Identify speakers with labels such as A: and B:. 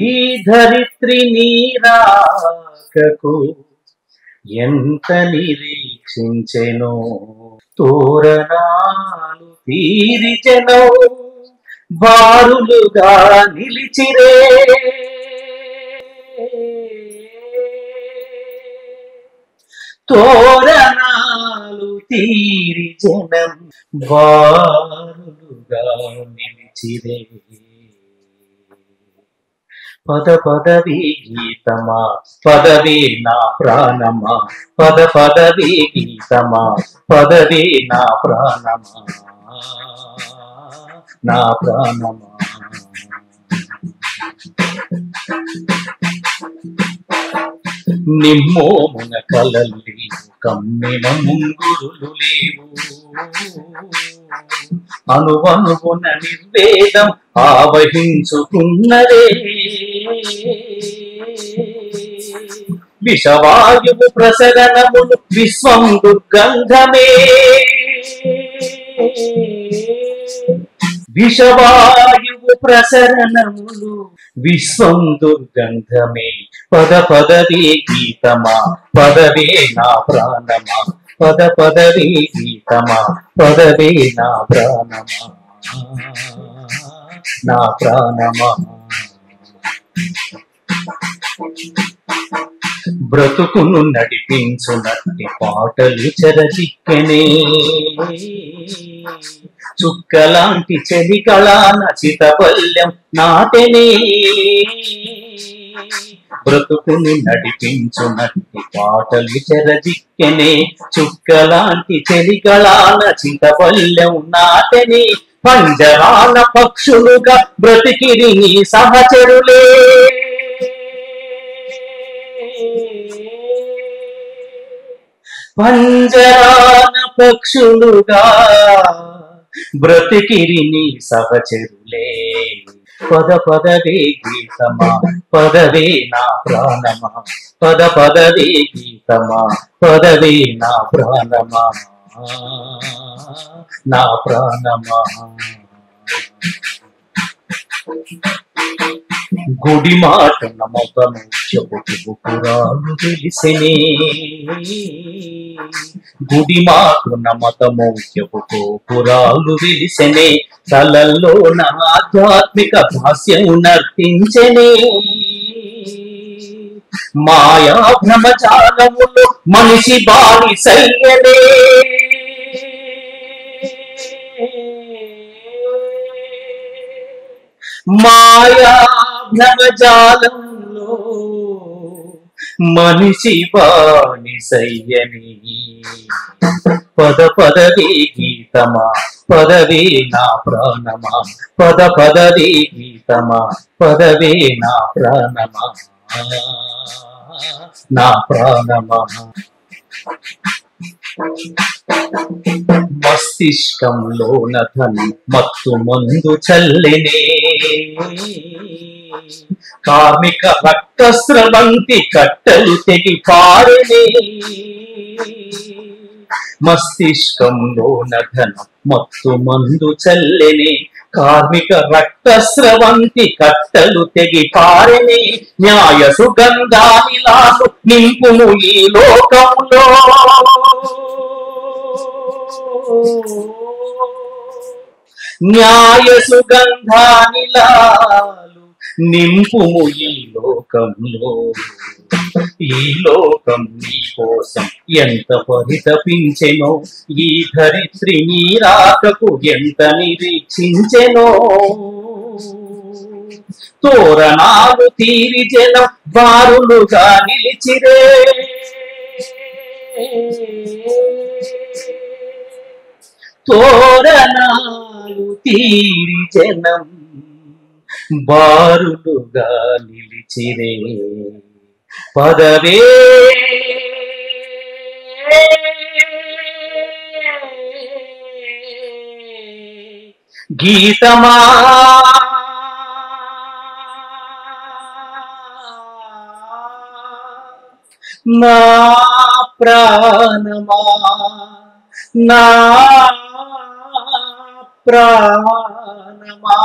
A: ఈ ధరిత్రి నీరాకకు ఎంత నిరీక్షించెనో, తోరణాలు తీరి జనం బారులుగా నిలిచిరే. తోరణాలు తీరి జనం బారులుగా నిలిచిరే. పద పదవి గీతమా పదవే నా ప్రాణమా, పద పదవి గీతమా పదవే నా ప్రాణమా, నా ప్రాణమా. నిమ్మోమున కలలు కమ్మిన ముంగురులు లేవు, అనువనువున నిర్వేదం ఆవహించుకున్నదే. విషవాయువు ప్రసరణములు విశ్వం దుర్గంధమే, విషవాయువు ప్రసరణములు విశ్వం దుర్గంధమే. పద పదవే గీతమా పదవే నా ప్రాణమా, పద పదవే గీతమా పదవే నా ప్రాణమా, నా ప్రాణమా. బ్రతుకును నడిపించునట్టి పాటలు చెరచిక్కెనే, చుక్కలాంటి చెలికళాన చితబల్యం నాటెనే. బ్రతుకును నడిపించునట్టి పాటలు చెరచిక్కెనే, చుక్కలాంటి చెలికళాన చితబల్యం నాటెనే. పంజరాన పక్షులుగా బ్రతికిరి నీ సహచరులే, పంజరాన పక్షులుగా బ్రతికిరి నీ సహచరులే. పద పదవే గీతమా పదవే నా ప్రాణమా, పద పదవే గీతమా పదవే నా ప్రాణమా, నా ప్రాణమా. గుడి మాట నమ్మకము చెబుతూ పురాలు తెలిసినే, గుడి మాట నమ్మకము చెబుతూ పురాలు తెలిసినే. తలల్లో నా ఆధ్యాత్మిక భాష్యం నర్తించెనే, మాయా భ్రమజాలములు మనిషి బానిసయ్యనే. మాయా భ్రమజాలంలో మనిషి బానిసయ్యని. పద పదవే గీతమా పదవే నా ప్రాణమా, పద పదవే గీతమా పదవే నా ప్రాణమా, నా ప్రాణమా. మస్తిష్కంలోన ధనం మత్తు మందు చల్లెనే, కార్మిక రక్తస్రవంతి కట్టలు తెగి పారెనే. మస్తిష్కంలోన ధనం మత్తు మందు చల్లెనే, కార్మిక రక్తస్రవంతి కట్టలు తెగి పారెనే. న్యాయ సుగంధానిలాలు నింపుము ఈ లోకంలో, న్యాయ సుగంధానిలాలు నింపుము ఈ లోకంలో. ఈ లోకం నీ కోసం ఎంత పరితపించెనో, ఈ ధరిత్రి నీ రాకకు ఎంత నిరీక్షించెనో. తోరణాలు తీరి జనం బారులుగా నిలిచిరే, తోరణాలు తీరి జనం బారులుగా నిలిచిరే. పదవే గీతమా నా ప్రాణమా, నా ప్రాణమా.